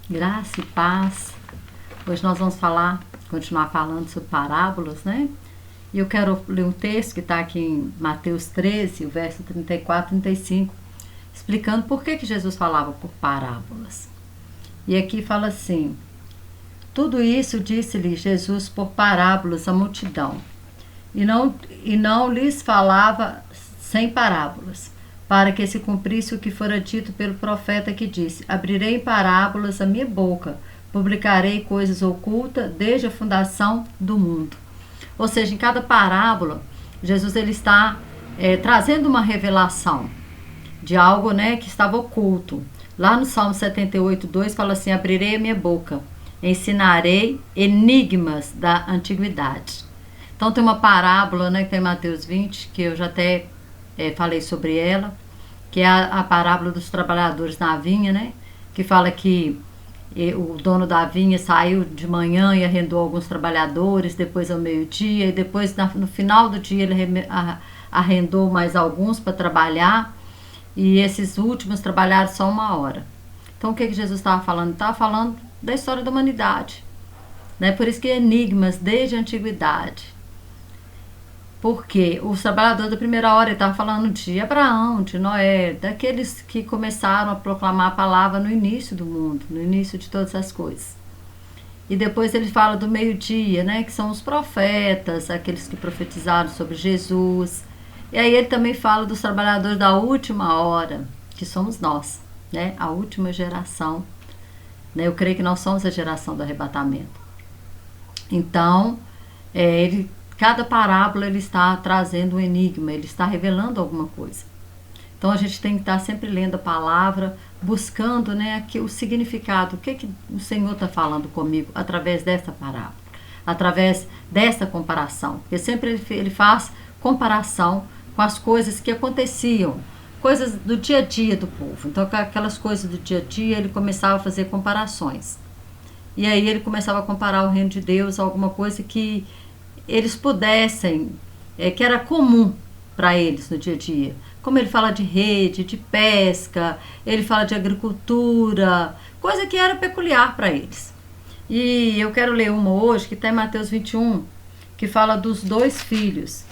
Graça e paz. Hoje nós vamos continuar falando sobre parábolas, né? E eu quero ler um texto que está aqui em Mateus 13, o verso 34 e 35, explicando por que Jesus falava por parábolas. E aqui fala assim: tudo isso disse-lhe Jesus por parábolas à multidão, e não lhes falava sem parábolas, para que se cumprisse o que fora dito pelo profeta que disse: abrirei em parábolas a minha boca, publicarei coisas ocultas desde a fundação do mundo. Ou seja, em cada parábola, Jesus ele está trazendo uma revelação de algo, né, que estava oculto. Lá no Salmo 78:2 fala assim: abrirei a minha boca, ensinarei enigmas da antiguidade. Então tem uma parábola, né, que tem em Mateus 20, que eu já até falei sobre ela, que é a parábola dos trabalhadores na vinha, né, que fala que o dono da vinha saiu de manhã e arrendou alguns trabalhadores, depois ao meio-dia, e depois no final do dia ele arrendou mais alguns para trabalhar, e esses últimos trabalharam só 1 hora. Então o que Jesus estava falando? Estava falando da história da humanidade, né? Por isso que enigmas desde a antiguidade. Porque os trabalhadores da primeira hora, ele estava falando de Abraão, de Noé, daqueles que começaram a proclamar a palavra no início do mundo, no início de todas as coisas. E depois ele fala do meio-dia, né, que são os profetas, aqueles que profetizaram sobre Jesus. E aí ele também fala dos trabalhadores da última hora, que somos nós, né, a última geração. Né, eu creio que nós somos a geração do arrebatamento. Então, cada parábola ele está trazendo um enigma, ele está revelando alguma coisa. Então a gente tem que estar sempre lendo a palavra, buscando, né, aqui, o significado, o que o Senhor está falando comigo através dessa parábola, através dessa comparação. Porque sempre ele faz comparação com as coisas que aconteciam, coisas do dia a dia do povo. Então com aquelas coisas do dia a dia ele começava a fazer comparações. E aí ele começava a comparar o reino de Deus a alguma coisa que eles pudessem, que era comum para eles no dia a dia. Como ele fala de rede, de pesca, ele fala de agricultura, coisa que era peculiar para eles. E eu quero ler uma hoje, que está em Mateus 21, que fala dos 2 filhos.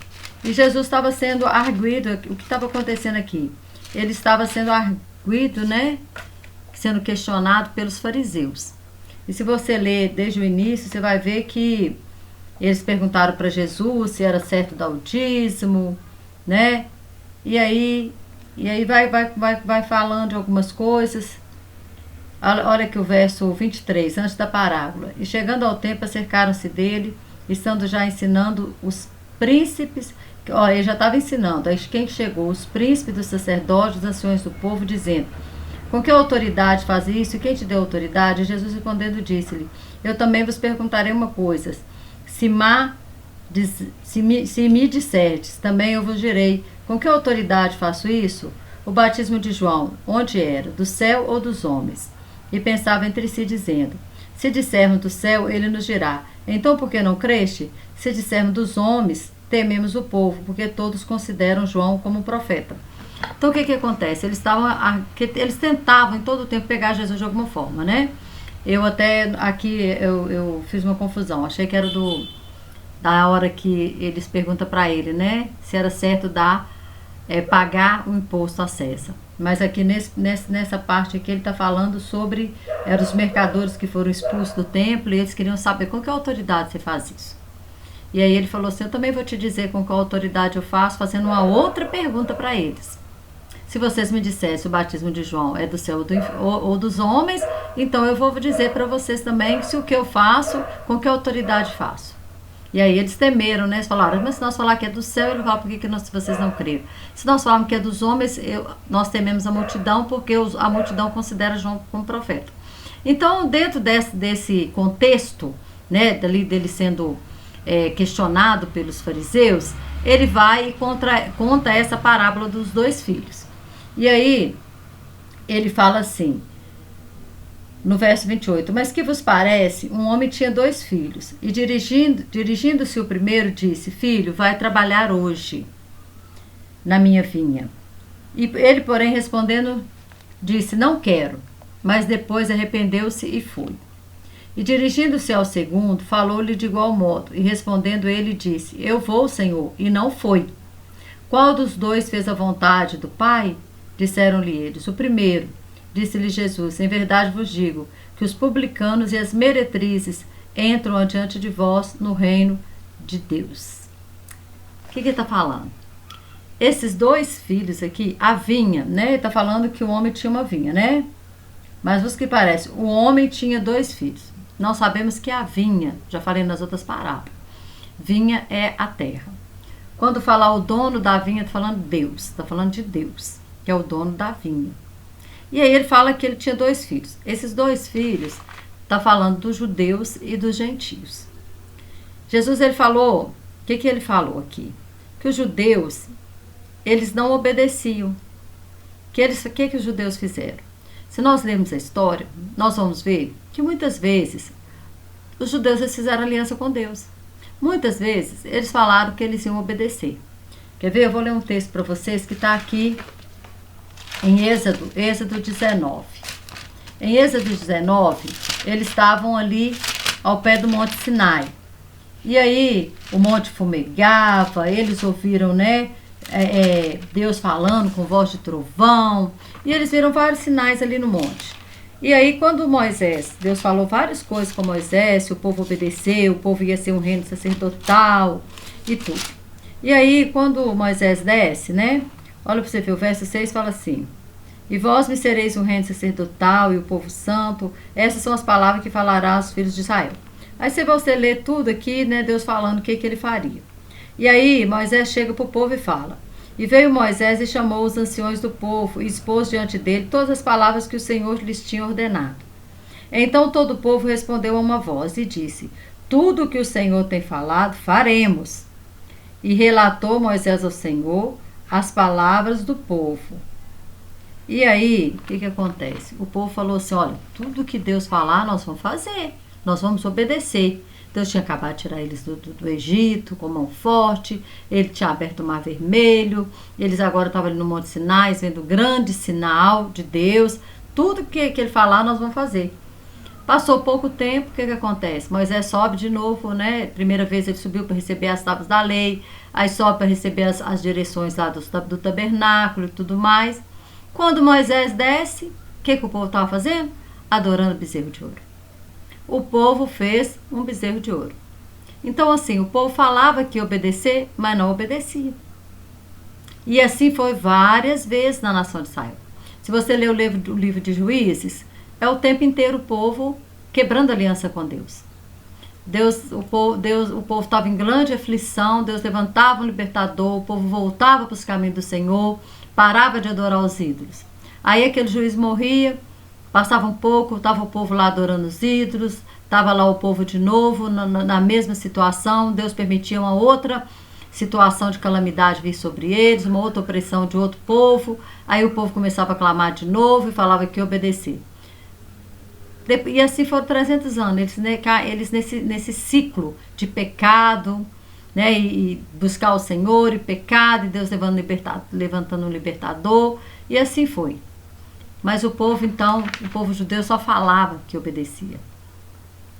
E Jesus estava sendo arguido, o que estava acontecendo aqui? Ele estava sendo arguido, né, sendo questionado pelos fariseus. E se você ler desde o início, você vai ver que eles perguntaram para Jesus se era certo dar o dízimo, né? E aí vai falando de algumas coisas. Olha aqui o verso 23, antes da parábola. E chegando ao templo, acercaram-se dele, estando já ensinando os príncipes. Olha, ele já estava ensinando. Aí quem chegou? Os príncipes dos sacerdotes, os anciões do povo, dizendo: com que autoridade faz isso? E quem te deu autoridade? Jesus respondendo disse-lhe: eu também vos perguntarei uma coisa. Se me disserdes, também eu vos direi, com que autoridade faço isso? O batismo de João, onde era? Do céu ou dos homens? E pensava entre si, dizendo: se dissermos do céu, ele nos dirá: então por que não creste? Se dissermos dos homens, tememos o povo, porque todos consideram João como profeta. Então o que acontece? Eles tentavam em todo o tempo pegar Jesus de alguma forma, né? Eu até aqui eu fiz uma confusão. Achei que era da hora que eles perguntam para ele, né, se era certo pagar o imposto a César. Mas aqui nessa parte aqui ele está falando sobre os mercadores que foram expulsos do templo, e eles queriam saber com que autoridade você faz isso. E aí ele falou assim: eu também vou te dizer com qual autoridade eu faço, fazendo uma outra pergunta para eles. Se vocês me dissessem o batismo de João é do céu ou dos homens, então eu vou dizer para vocês também se o que eu faço, com que autoridade faço. E aí eles temeram, né? Eles falaram: mas se nós falar que é do céu, ele fala: por que vocês não creram? Se nós falarmos que é dos homens, nós tememos a multidão, porque a multidão considera João como profeta. Então, dentro desse contexto, né, dele sendo questionado pelos fariseus, ele vai e conta essa parábola dos 2 filhos. E aí, ele fala assim, no verso 28, mas que vos parece? Um homem tinha 2 filhos, e dirigindo-se o primeiro, disse: filho, vai trabalhar hoje na minha vinha. E ele, porém, respondendo, disse: não quero. mas depois arrependeu-se e foi. E dirigindo-se ao segundo, falou-lhe de igual modo, e respondendo ele disse: Eu vou, Senhor, e não foi. Qual dos dois fez a vontade do Pai? Disseram-lhe eles: O primeiro. Disse-lhe Jesus: Em verdade vos digo que os publicanos e as meretrizes entram adiante de vós no reino de Deus. O que ele está falando? Esses dois filhos aqui, a vinha, né? Ele está falando que o homem tinha uma vinha, né? Mas os que parece, o homem tinha dois filhos. Nós sabemos que a vinha, já falei nas outras parábolas, vinha é a terra. Quando falar o dono da vinha, está falando Deus, está falando de Deus, que é o dono da vinha. E aí ele fala que ele tinha dois filhos. Esses dois filhos, está falando dos judeus e dos gentios. Jesus, ele falou, o que ele falou aqui? Que os judeus, eles não obedeciam. O que os judeus fizeram? Se nós lermos a história, nós vamos ver que muitas vezes os judeus eles fizeram aliança com Deus. Muitas vezes eles falaram que eles iam obedecer. Quer ver? Eu vou ler um texto para vocês que está aqui em Êxodo 19. Em Êxodo 19, eles estavam ali ao pé do Monte Sinai. E aí o monte fumegava, eles ouviram, né? Deus falando com voz de trovão, e eles viram vários sinais ali no monte. E aí quando Deus falou várias coisas com Moisés, o povo obedeceu, o povo ia ser um reino sacerdotal e tudo. E aí quando Moisés desce, né, olha para você ver, o verso 6 fala assim: E vós me sereis um reino sacerdotal e o povo santo. Essas são as palavras que falará aos filhos de Israel. Aí se você ler tudo aqui, né, Deus falando o que ele faria. E aí Moisés chega para o povo e fala: E veio Moisés e chamou os anciões do povo e expôs diante dele todas as palavras que o Senhor lhes tinha ordenado. Então todo o povo respondeu a uma voz e disse: Tudo o que o Senhor tem falado, faremos. E relatou Moisés ao Senhor as palavras do povo. E aí, o que acontece? O povo falou assim: olha, tudo que Deus falar, nós vamos fazer, nós vamos obedecer. Deus tinha acabado de tirar eles do Egito com mão forte, ele tinha aberto o Mar Vermelho, eles agora estavam ali no Monte Sinai, vendo o grande sinal de Deus, tudo que ele falar nós vamos fazer. Passou pouco tempo, o que acontece? Moisés sobe de novo, né? Primeira vez ele subiu para receber as tábuas da lei, aí sobe para receber as direções lá do tabernáculo e tudo mais. Quando Moisés desce, o que o povo estava fazendo? Adorando bezerro de ouro. O povo fez um bezerro de ouro. Então, assim, o povo falava que ia obedecer, mas não obedecia. E assim foi várias vezes na nação de Israel. Se você ler o livro de Juízes, é o tempo inteiro o povo quebrando aliança com Deus. O povo estava em grande aflição, Deus levantava um libertador, o povo voltava para os caminhos do Senhor, parava de adorar os ídolos. Aí aquele juiz morria, passava um pouco, estava o povo lá adorando os ídolos, estava lá o povo de novo, na mesma situação, Deus permitia uma outra situação de calamidade vir sobre eles, uma outra opressão de outro povo, aí o povo começava a clamar de novo e falava que ia obedecer. E assim foram 300 anos, eles nesse ciclo de pecado, né, e buscar o Senhor e pecado, e Deus levantando um libertador, e assim foi. Mas o povo judeu só falava que obedecia.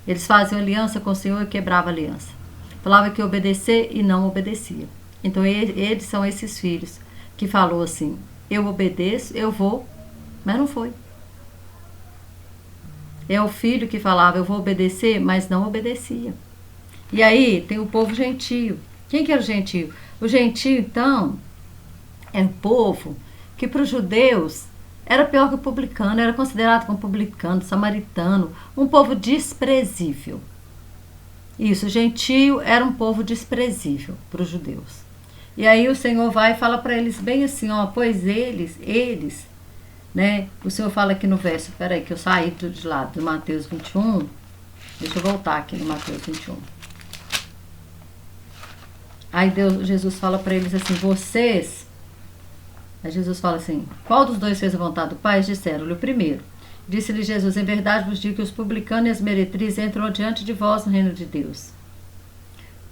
Eles faziam aliança com o Senhor e quebravam a aliança. Falava que ia obedecer e não obedecia. Então eles são esses filhos que falou assim: eu obedeço, eu vou, mas não foi. É o filho que falava: eu vou obedecer, mas não obedecia. E aí tem o povo gentio. Quem que era o gentio? O gentio, então, é um povo que para os judeus era pior que o publicano, era considerado como publicano, samaritano, um povo desprezível. Isso, gentio era um povo desprezível para os judeus. E aí o Senhor vai e fala para eles bem assim, ó, pois eles, né? O Senhor fala aqui no verso, peraí que eu saí de lá, do Mateus 21, deixa eu voltar aqui no Mateus 21. Aí Jesus fala para eles assim, Aí Jesus fala assim: qual dos dois fez a vontade do Pai? Disseram-lhe o primeiro. Disse-lhe Jesus: em verdade vos digo que os publicanos e as meretrizes entram diante de vós no reino de Deus.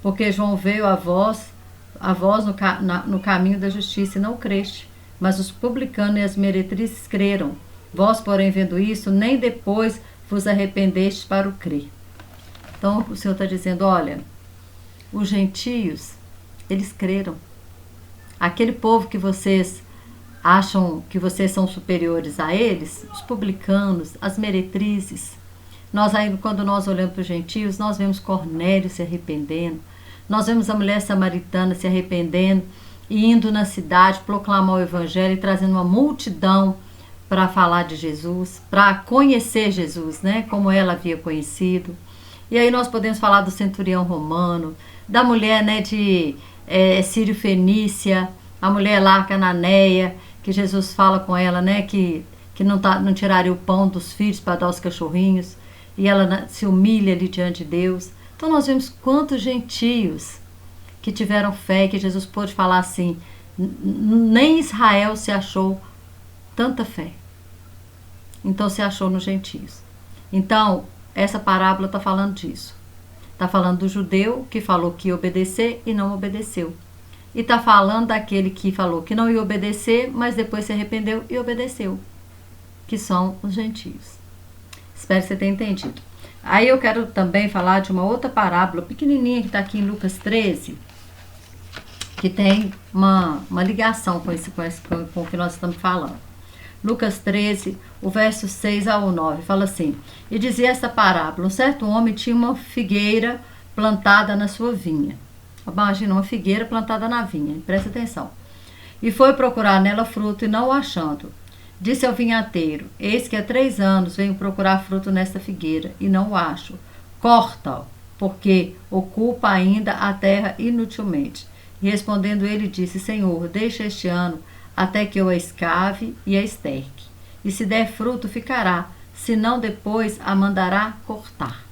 Porque João veio a vós no caminho da justiça e não creste, mas os publicanos e as meretrizes creram. Vós, porém, vendo isso, nem depois vos arrependestes para o crer. Então, o Senhor está dizendo, olha, os gentios, eles creram. Aquele povo que vocês acham que vocês são superiores a eles, os publicanos, as meretrizes, nós aí, quando nós olhamos para os gentios, nós vemos Cornélio se arrependendo, nós vemos a mulher samaritana se arrependendo e indo na cidade proclamar o evangelho e trazendo uma multidão para falar de Jesus, para conhecer Jesus, né, como ela havia conhecido. E aí nós podemos falar do centurião romano, da mulher, né, de Sírio Fenícia, a mulher lá cananeia, que Jesus fala com ela, né, que não tiraria o pão dos filhos para dar aos cachorrinhos, e ela se humilha ali diante de Deus. Então nós vemos quantos gentios que tiveram fé, que Jesus pôde falar assim, nem Israel se achou tanta fé. Então se achou nos gentios. Então, essa parábola está falando disso. Está falando do judeu que falou que ia obedecer e não obedeceu. E está falando daquele que falou que não ia obedecer, mas depois se arrependeu e obedeceu. Que são os gentios. Espero que você tenha entendido. Aí eu quero também falar de uma outra parábola pequenininha que está aqui em Lucas 13, que tem uma ligação com o que nós estamos falando. Lucas 13, o verso 6 ao 9, fala assim: E dizia esta parábola: um certo homem tinha uma figueira plantada na sua vinha. Imagina uma figueira plantada na vinha, presta atenção. E foi procurar nela fruto e não o achando. Disse ao vinhateiro: Eis que há 3 anos venho procurar fruto nesta figueira e não o acho. Corta-o, porque ocupa ainda a terra inutilmente. E respondendo ele disse: Senhor, deixa este ano até que eu a escave e a esterque. E se der fruto, ficará, senão depois a mandará cortar.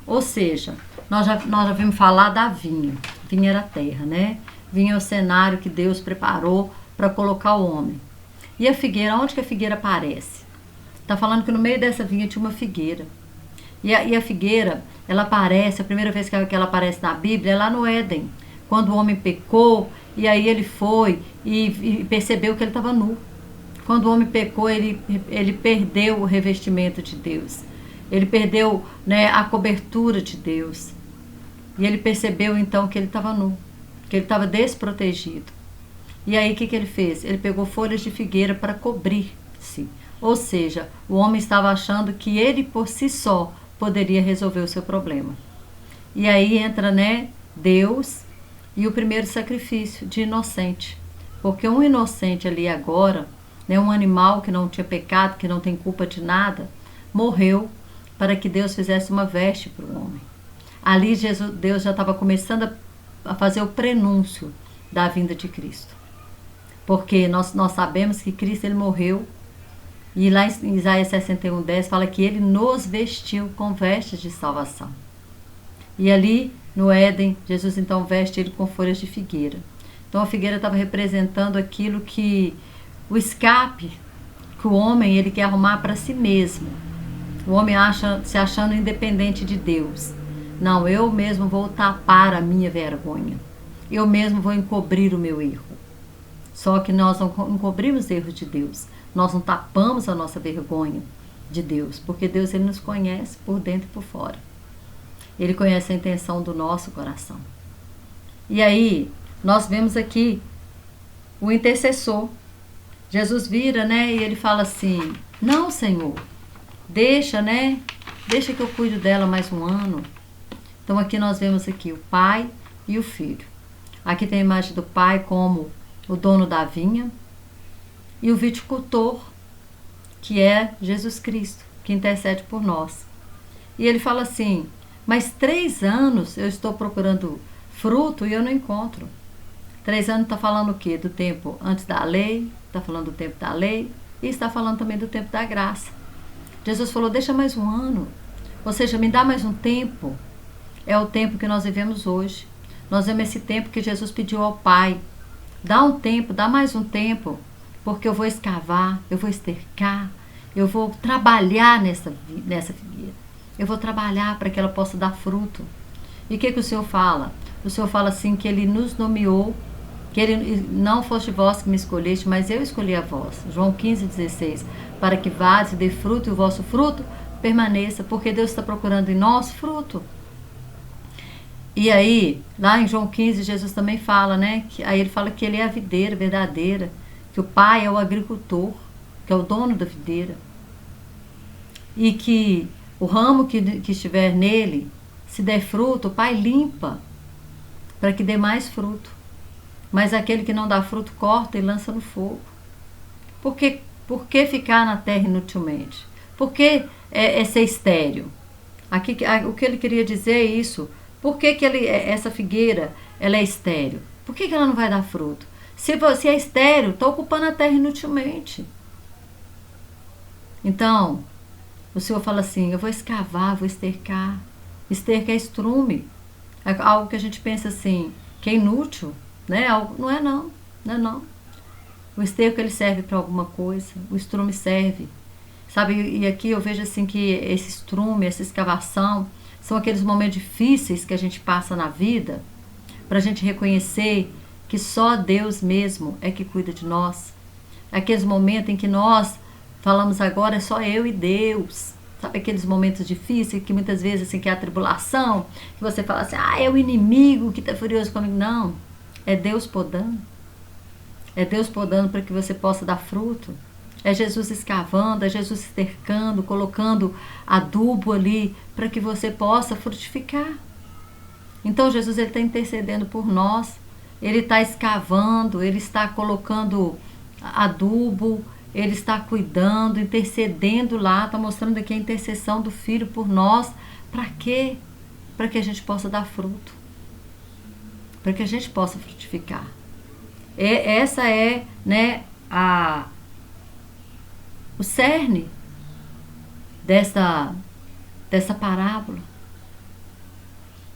Ou seja, nós já vimos falar da vinha. Vinha era a terra, né? Vinha é o cenário que Deus preparou para colocar o homem. E a figueira, onde que a figueira aparece? Está falando que no meio dessa vinha tinha uma figueira. E a figueira, ela aparece, a primeira vez que ela aparece na Bíblia é lá no Éden, quando o homem pecou, e aí ele foi e percebeu que ele estava nu. Quando o homem pecou, ele perdeu o revestimento de Deus. Ele perdeu, né, a cobertura de Deus. E ele percebeu então que ele estava nu, que ele estava desprotegido. E aí o que ele fez? Ele pegou folhas de figueira para cobrir-se. Ou seja, o homem estava achando que ele por si só poderia resolver o seu problema. E aí entra, né, Deus e o primeiro sacrifício de inocente. Porque um inocente ali agora, né, um animal que não tinha pecado, que não tem culpa de nada, morreu para que Deus fizesse uma veste para o homem. Ali Deus já estava começando a fazer o prenúncio da vinda de Cristo. Porque nós sabemos que Cristo ele morreu, e lá em Isaías 61:10 fala que ele nos vestiu com vestes de salvação. E ali no Éden, Jesus então veste ele com folhas de figueira. Então a figueira estava representando aquilo que, o escape que o homem ele quer arrumar para si mesmo. O homem se achando independente de Deus. Não, eu mesmo vou tapar a minha vergonha. Eu mesmo vou encobrir o meu erro. Só que nós não encobrimos erros de Deus. Nós não tapamos a nossa vergonha de Deus. Porque Deus ele nos conhece por dentro e por fora. Ele conhece a intenção do nosso coração. E aí, nós vemos aqui o intercessor. Jesus vira, né? E ele fala assim: não, Senhor, deixa, né? Deixa que eu cuido dela mais um ano. Então aqui nós vemos aqui o pai e o filho. Aqui tem a imagem do pai como o dono da vinha e o viticultor, que é Jesus Cristo, que intercede por nós. E ele fala assim: mas 3 anos eu estou procurando fruto e eu não encontro. 3 anos está falando o quê? Do tempo antes da lei, está falando do tempo da lei e está falando também do tempo da graça. Jesus falou: deixa mais um ano, ou seja, me dá mais um tempo. É o tempo que nós vivemos hoje. Nós vemos esse tempo que Jesus pediu ao Pai: dá um tempo, dá mais um tempo, porque eu vou escavar, eu vou estercar, eu vou trabalhar nessa figueira. Eu vou trabalhar para que ela possa dar fruto. E o que o Senhor fala? O Senhor fala assim que Ele nos nomeou que ele não foste vós que me escolheste, mas eu escolhi a vós. João 15:16, para que vades e dê fruto e o vosso fruto permaneça, porque Deus está procurando em nós fruto. E aí, lá em João 15, Jesus também fala, né? Aí ele fala que ele é a videira verdadeira, que o Pai é o agricultor, que é o dono da videira. E que o ramo que estiver nele, se der fruto, o Pai limpa, para que dê mais fruto. Mas aquele que não dá fruto, corta e lança no fogo. Por que ficar na terra inutilmente? Por que ser estéril? Aqui, o que ele queria dizer é isso. Por que essa figueira ela é estéril? Por que ela não vai dar fruto? Se você é estéril, está ocupando a terra inutilmente. Então, o Senhor fala assim, eu vou escavar, vou estercar. Esterca é estrume. É algo que a gente pensa assim, que é inútil. Né? Não é não. O esterco ele serve para alguma coisa. O estrume serve. Sabe? E aqui eu vejo assim que esse estrume, essa escavação, são aqueles momentos difíceis que a gente passa na vida para a gente reconhecer que só Deus mesmo é que cuida de nós. Aqueles momentos em que nós falamos agora é só eu e Deus. Sabe aqueles momentos difíceis que muitas vezes assim que é a tribulação, que você fala assim, é o inimigo que está furioso comigo. Não, é Deus podando. É Deus podando para que você possa dar fruto. É Jesus escavando, é Jesus estercando, colocando adubo ali para que você possa frutificar. Então Jesus ele está intercedendo por nós. Ele está escavando, ele está colocando adubo, ele está cuidando, intercedendo lá, está mostrando aqui a intercessão do Filho por nós. Para quê? Para que a gente possa dar fruto. Para que a gente possa frutificar. Essa é, né, o cerne dessa parábola.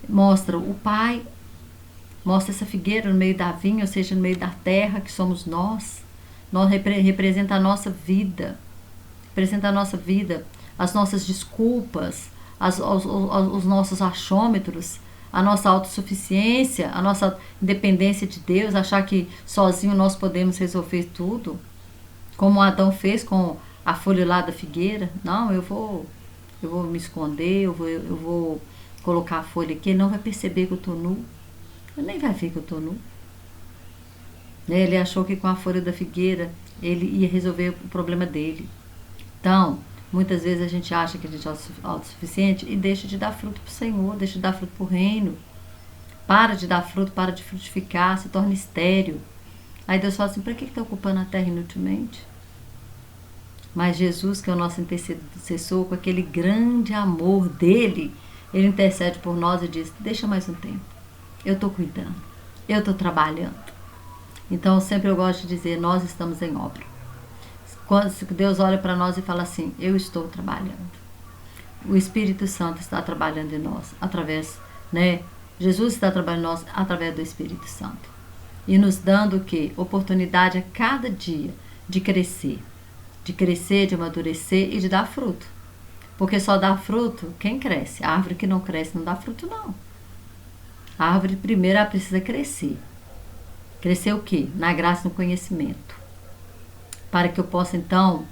Mostra o Pai, mostra essa figueira no meio da vinha, ou seja, no meio da terra, que somos nós. Nós representa a nossa vida, as nossas desculpas, os nossos achômetros, a nossa autossuficiência, a nossa independência de Deus, achar que sozinho nós podemos resolver tudo, como Adão fez com a folha lá da figueira. Não, eu vou me esconder, eu vou colocar a folha aqui, ele não vai perceber que eu estou nu, ele nem vai ver que eu estou nu. Ele achou que com a folha da figueira ele ia resolver o problema dele. Então, muitas vezes a gente acha que a gente é autossuficiente e deixa de dar fruto para o Senhor, deixa de dar fruto para o reino. Para de dar fruto, para de frutificar, se torna estéril. Aí Deus fala assim, para que está ocupando a terra inutilmente? Mas Jesus, que é o nosso intercessor, com aquele grande amor dele, ele intercede por nós e diz, deixa mais um tempo. Eu estou cuidando, eu estou trabalhando. Então, sempre eu gosto de dizer, nós estamos em obra. Quando Deus olha para nós e fala assim, eu estou trabalhando. O Espírito Santo está trabalhando em nós, através, né? Jesus está trabalhando em nós através do Espírito Santo. E nos dando o quê? Oportunidade a cada dia de crescer, de amadurecer e de dar fruto. Porque só dá fruto quem cresce. A árvore que não cresce não dá fruto, não. A árvore primeiro ela precisa crescer. Crescer o quê? Na graça e no conhecimento. Para que eu possa, então,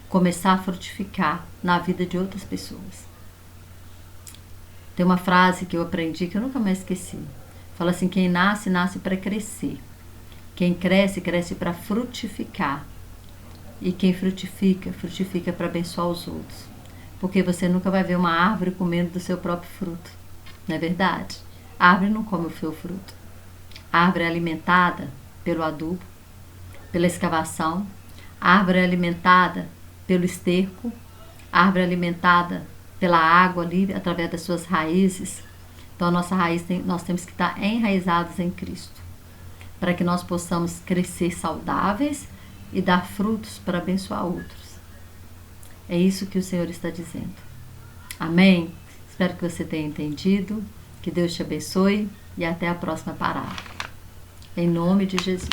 começar a frutificar na vida de outras pessoas. Tem uma frase que eu aprendi que eu nunca mais esqueci. Fala assim, quem nasce, nasce para crescer. Quem cresce, cresce para frutificar. E quem frutifica, frutifica para abençoar os outros. Porque você nunca vai ver uma árvore comendo do seu próprio fruto. Não é verdade? A árvore não come o seu fruto. A árvore é alimentada pelo adubo, pela escavação. A árvore é alimentada pelo esterco. A árvore é alimentada pela água ali, através das suas raízes. Então, a nossa raiz, nós temos que estar enraizados em Cristo. Para que nós possamos crescer saudáveis e dar frutos para abençoar outros. É isso que o Senhor está dizendo. Amém? Espero que você tenha entendido. Que Deus te abençoe e até a próxima parábola. Em nome de Jesus.